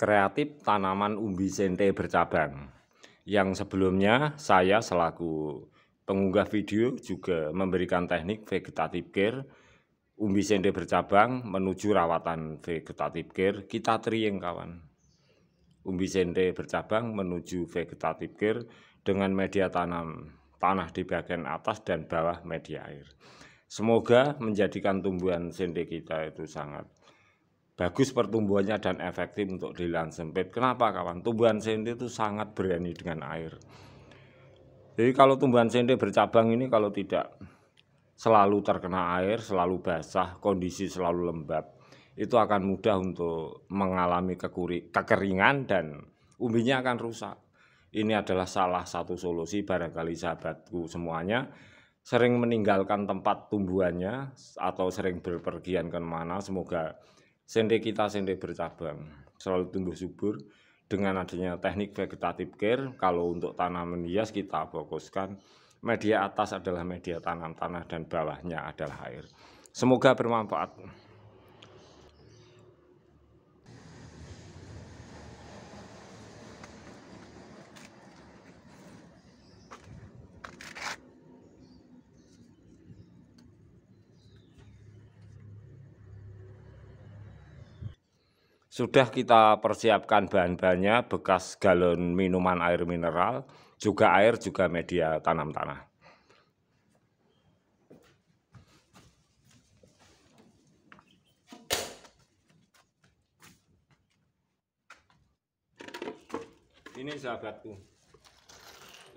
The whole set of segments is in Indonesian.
Kreatif tanaman umbi sente bercabang. Yang sebelumnya saya selaku pengunggah video juga memberikan teknik vegetative care umbi sente bercabang menuju rawatan vegetative care kita trieng kawan. Umbi sente bercabang menuju vegetative care dengan media tanah di bagian atas dan bawah media air. Semoga menjadikan tumbuhan sente kita itu sangat bagus pertumbuhannya dan efektif untuk di lahan sempit. Kenapa kawan? Tumbuhan sente itu sangat berani dengan air. Jadi kalau tumbuhan sente bercabang ini kalau tidak selalu terkena air, selalu basah, kondisi selalu lembab, itu akan mudah untuk mengalami kekeringan dan umbinya akan rusak. Ini adalah salah satu solusi barangkali sahabatku semuanya sering meninggalkan tempat tumbuhannya atau sering berpergian kemana. Semoga sente kita sente bercabang selalu tumbuh subur dengan adanya teknik vegetative care. Kalau untuk tanaman hias kita fokuskan media atas adalah media tanam tanah dan bawahnya adalah air. Semoga bermanfaat. Sudah kita persiapkan bahan-bahannya, bekas galon minuman air mineral, juga air, juga media tanam tanah. Ini sahabatku,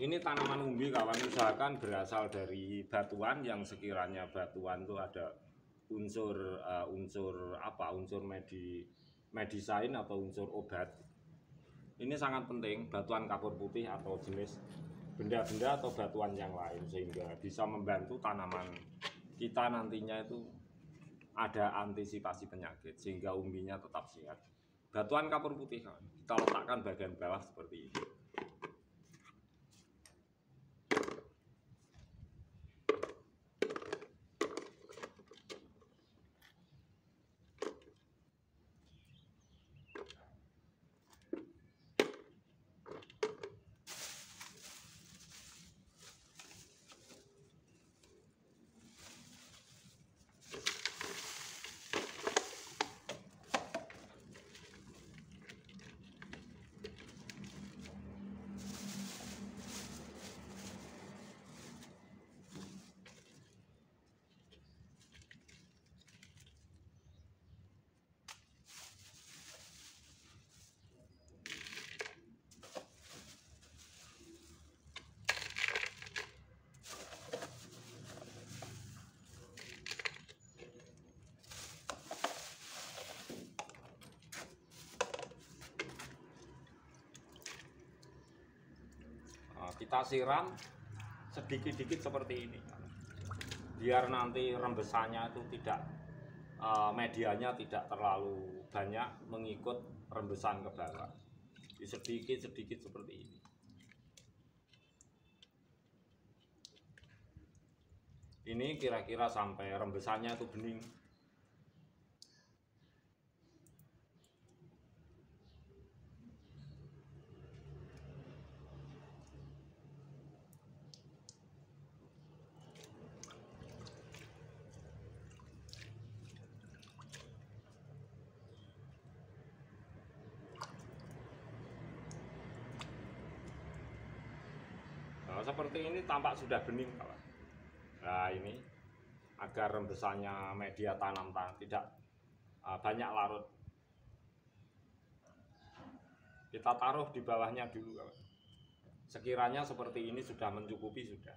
ini tanaman umbi kawan, usahakan berasal dari batuan yang sekiranya batuan itu ada unsur medisain atau unsur obat. Ini sangat penting, batuan kapur putih atau jenis benda-benda atau batuan yang lain, sehingga bisa membantu tanaman kita nantinya itu ada antisipasi penyakit sehingga umbinya tetap sehat. Batuan kapur putih kita letakkan bagian bawah seperti ini. Kita siram sedikit-sedikit seperti ini, biar nanti rembesannya itu tidak medianya tidak terlalu banyak mengikut rembesan ke bawah. Sedikit-sedikit seperti ini. Ini kira-kira sampai rembesannya itu bening. Nah, seperti ini tampak sudah bening kawan. Nah ini agar rembesannya media tanam tidak banyak larut, kita taruh di bawahnya dulu kawan. Sekiranya seperti ini sudah mencukupi sudah.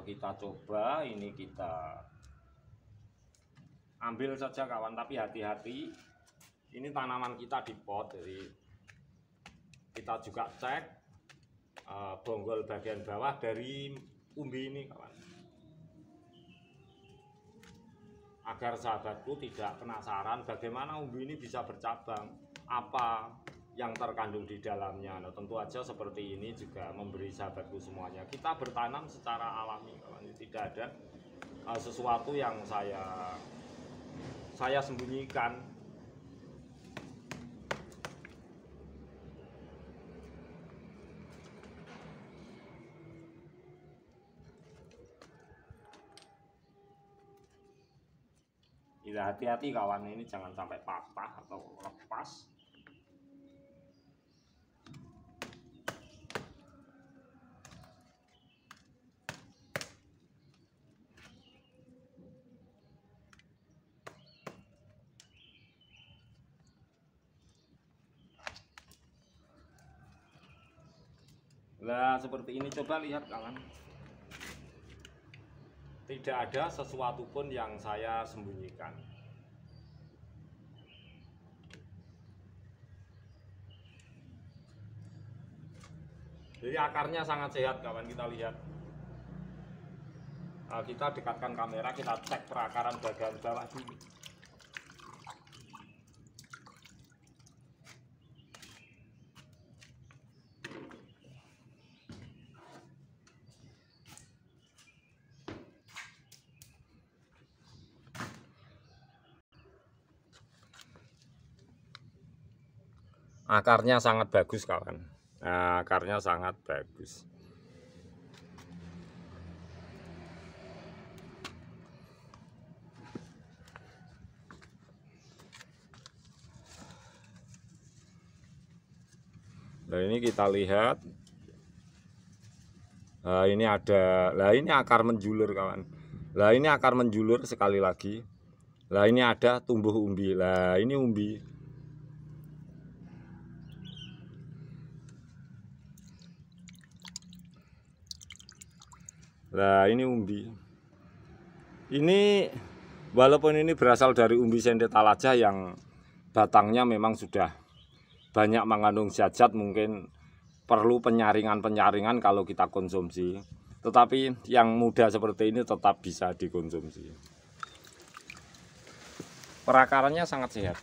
Kita coba ini, kita ambil saja kawan, tapi hati-hati, ini tanaman kita di pot, jadi kita juga cek bonggol bagian bawah dari umbi ini kawan, agar sahabatku tidak penasaran bagaimana umbi ini bisa bercabang, apa yang terkandung di dalamnya. Nah, tentu aja seperti ini juga memberi sahabatku semuanya. Kita bertanam secara alami, kawan. Tidak ada sesuatu yang saya sembunyikan. Ya, hati-hati kawan, ini jangan sampai patah atau lepas. Nah, seperti ini, coba lihat kawan. Tidak ada sesuatu pun yang saya sembunyikan. Jadi akarnya sangat sehat kawan, kita lihat. Nah, kita dekatkan kamera, kita cek perakaran bagian bawah dulu. Akarnya sangat bagus kawan. Nah, akarnya sangat bagus. Nah, ini kita lihat. Nah, ini ada. Nah, ini akar menjulur kawan. Nah, ini akar menjulur sekali lagi. Nah, ini ada tumbuh umbi. Nah, ini umbi. Nah, ini umbi. Ini walaupun ini berasal dari umbi sende talaja yang batangnya memang sudah banyak mengandung zat-zat, mungkin perlu penyaringan kalau kita konsumsi. Tetapi yang muda seperti ini tetap bisa dikonsumsi. Perakarannya sangat sehat.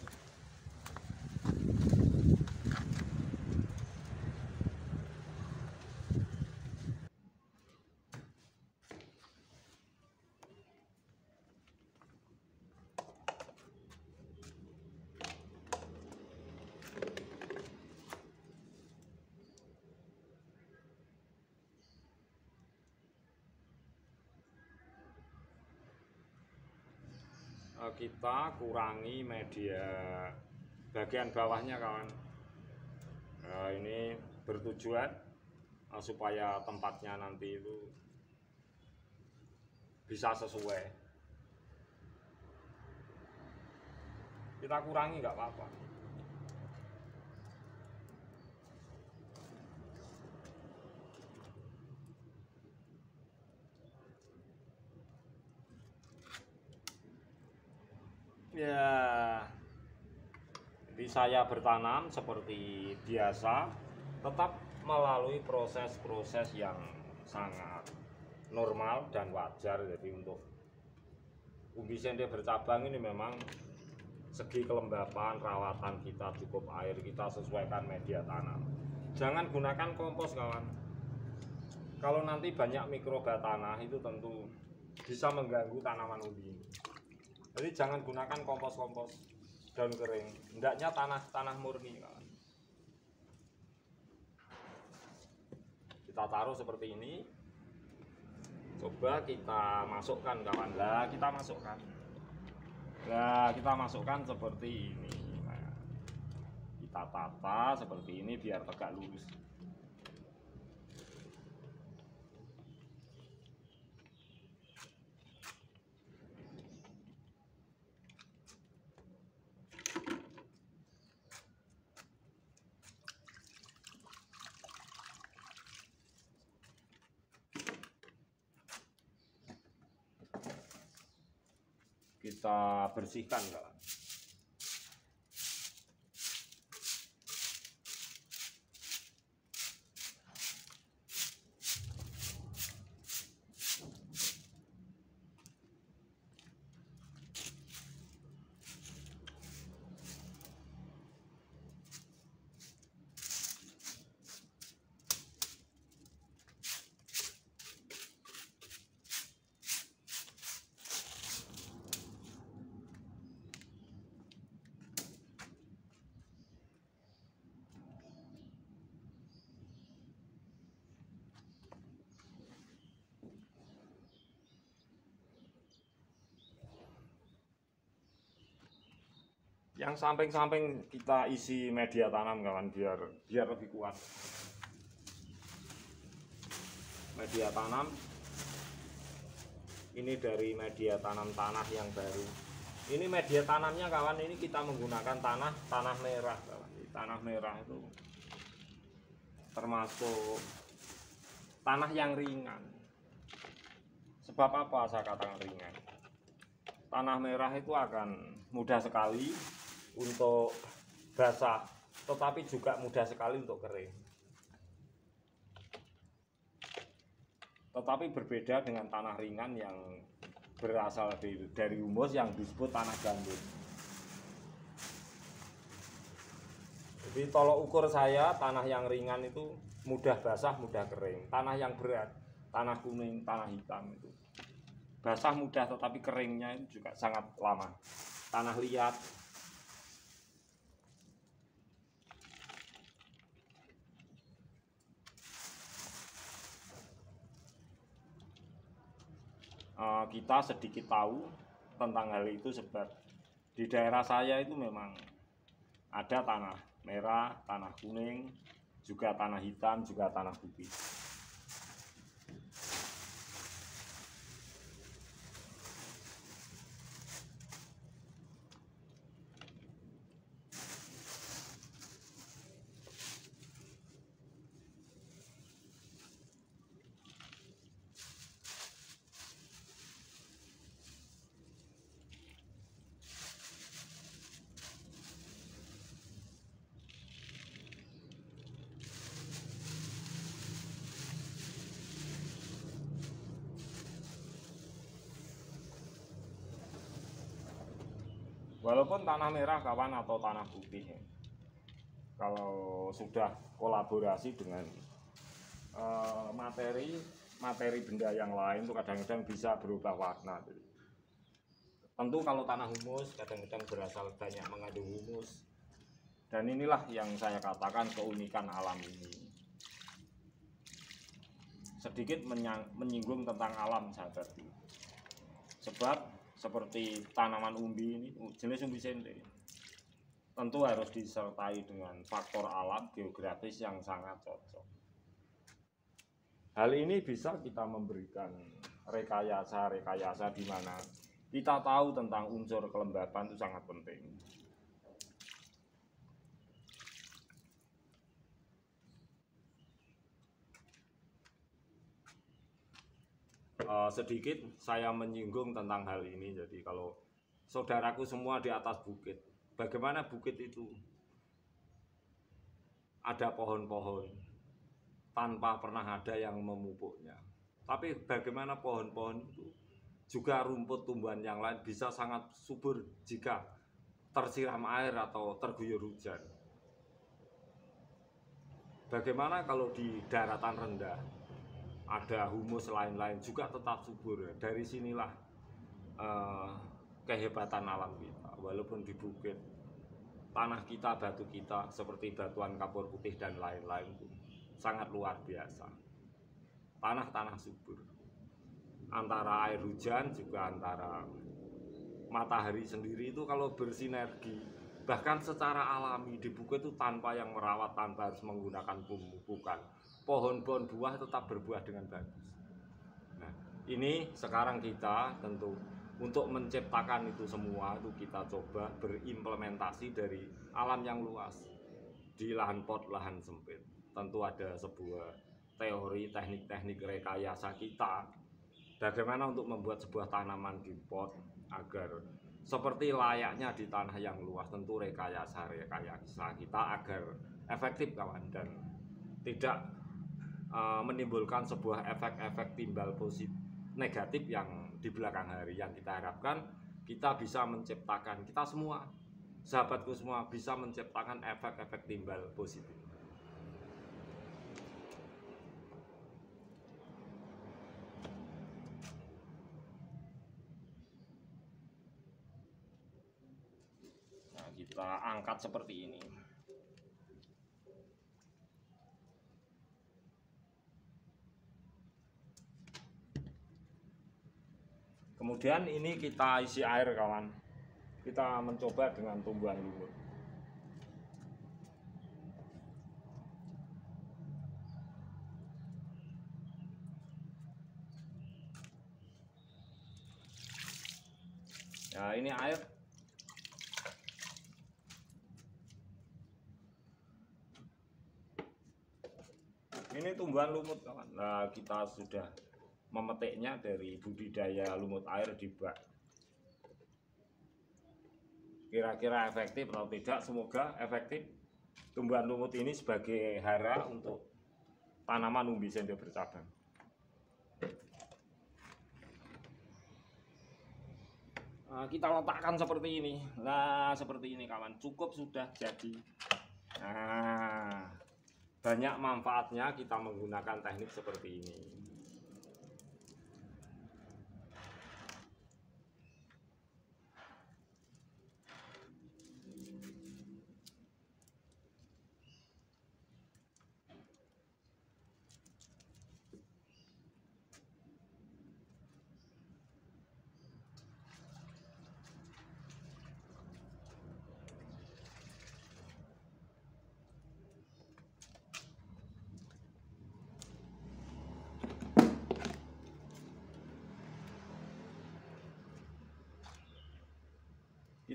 Kita kurangi media bagian bawahnya kawan. Nah, ini bertujuan supaya tempatnya nanti itu bisa sesuai. Kita kurangi nggak apa-apa. Ya, jadi saya bertanam seperti biasa, tetap melalui proses-proses yang sangat normal dan wajar. Jadi untuk umbi sende bercabang ini memang segi kelembapan, rawatan kita, cukup air kita sesuaikan media tanam. Jangan gunakan kompos kawan. Kalau nanti banyak mikroba tanah itu tentu bisa mengganggu tanaman umbi. Jadi jangan gunakan kompos-kompos daun kering, hendaknya tanah murni kawan. Kita taruh seperti ini. Coba kita masukkan kawan. Lah, kita masukkan. Nah, kita masukkan seperti ini. Nah, kita tata seperti ini biar tegak lurus. Kita bersihkan kawan. Yang samping-samping kita isi media tanam kawan, biar lebih kuat. Media tanam ini dari media tanam tanah yang baru. Ini media tanamnya kawan, ini kita menggunakan tanah merah kawan. Tanah merah itu termasuk tanah yang ringan. Sebab apa saya katakan ringan? Tanah merah itu akan mudah sekali untuk basah, tetapi juga mudah sekali untuk kering. Tetapi berbeda dengan tanah ringan yang berasal dari humus yang disebut tanah gambut. Jadi tolok ukur saya, tanah yang ringan itu mudah basah, mudah kering. Tanah yang berat, tanah kuning, tanah hitam itu basah mudah, tetapi keringnya itu juga sangat lama. Tanah liat, kita sedikit tahu tentang hal itu sebab di daerah saya itu memang ada tanah merah, tanah kuning, juga tanah hitam, juga tanah putih. Walaupun tanah merah kawan atau tanah putih, kalau sudah kolaborasi dengan materi benda yang lain itu kadang-kadang bisa berubah warna. Tentu kalau tanah humus kadang-kadang berasal banyak mengandung humus, dan inilah yang saya katakan keunikan alam ini. Sedikit menyinggung tentang alam sahabatku, sebab seperti tanaman umbi ini, jenis umbi sente, tentu harus disertai dengan faktor alam geografis yang sangat cocok. Hal ini bisa kita memberikan rekayasa di mana kita tahu tentang unsur kelembapan itu sangat penting. Sedikit saya menyinggung tentang hal ini. Jadi kalau saudaraku semua di atas bukit, bagaimana bukit itu ada pohon-pohon tanpa pernah ada yang memupuknya, tapi bagaimana pohon-pohon itu juga rumput tumbuhan yang lain bisa sangat subur jika tersiram air atau terguyur hujan. Bagaimana kalau di daratan rendah ada humus lain-lain juga tetap subur. Dari sinilah kehebatan alam kita. Walaupun di bukit, tanah kita, batu kita seperti batuan kapur putih dan lain-lain itu sangat luar biasa. Tanah-tanah subur, antara air hujan juga antara matahari sendiri itu kalau bersinergi, bahkan secara alami di bukit itu tanpa yang merawat, tanpa harus menggunakan pemupukan, pohon-pohon buah tetap berbuah dengan bagus. Nah, ini sekarang kita tentu untuk menciptakan itu semua itu kita coba berimplementasi dari alam yang luas di lahan pot, lahan sempit. Tentu ada sebuah teori, teknik-teknik rekayasa kita bagaimana untuk membuat sebuah tanaman di pot agar seperti layaknya di tanah yang luas. Tentu rekayasa kita agar efektif kawan, dan tidak menimbulkan sebuah efek-efek timbal positif negatif yang di belakang hari. Yang kita harapkan kita bisa menciptakan, kita semua, sahabatku semua, bisa menciptakan efek-efek timbal positif. Nah, kita angkat seperti ini. Kemudian ini kita isi air kawan, kita mencoba dengan tumbuhan lumut. Nah, ini air. Ini tumbuhan lumut, kawan. Nah, kita sudah memetiknya dari budidaya lumut air di bak. Kira-kira efektif atau tidak? Semoga efektif. Tumbuhan lumut ini sebagai hara untuk tanaman umbi sende bercabang. Nah, kita letakkan seperti ini. Nah, seperti ini, kawan. Cukup sudah jadi. Nah, banyak manfaatnya kita menggunakan teknik seperti ini.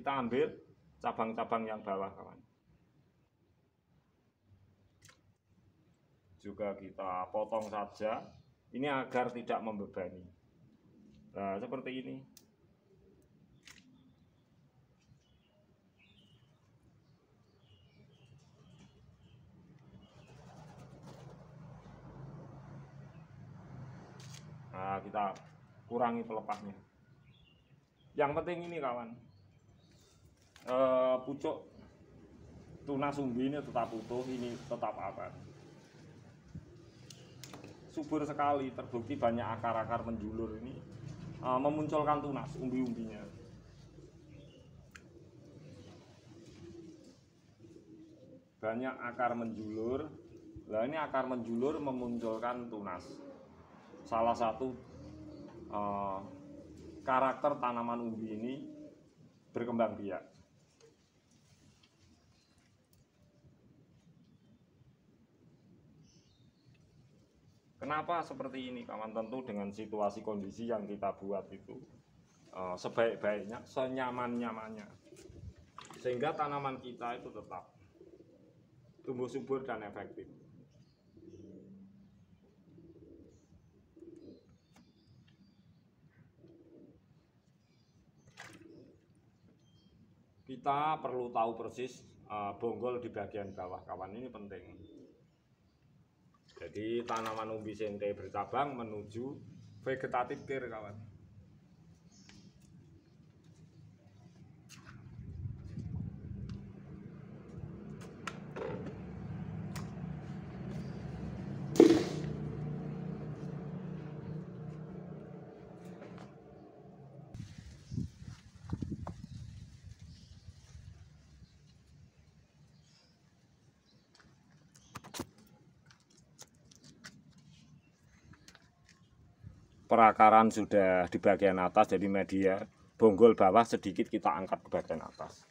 Kita ambil cabang-cabang yang bawah, kawan. Juga kita potong saja. Ini agar tidak membebani. Nah, seperti ini. Nah, kita kurangi pelepahnya. Yang penting ini, kawan, pucuk tunas umbi ini tetap utuh, ini tetap akar. Subur sekali, terbukti banyak akar-akar menjulur ini memunculkan tunas umbi-umbinya. Banyak akar menjulur. Nah, ini akar menjulur memunculkan tunas. Salah satu karakter tanaman umbi ini berkembang biak. Kenapa seperti ini, kawan? Tentu dengan situasi kondisi yang kita buat itu sebaik-baiknya, senyaman-nyamannya, sehingga tanaman kita itu tetap tumbuh subur dan efektif. Kita perlu tahu persis bonggol di bagian bawah, kawan. Ini penting. Jadi tanaman umbi sende bercabang menuju vegetatif care, kawan. Perakaran sudah di bagian atas, jadi media bonggol bawah sedikit kita angkat ke bagian atas.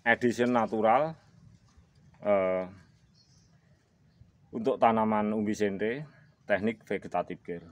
Addition natural untuk tanaman umbi sende, teknik vegetatif care.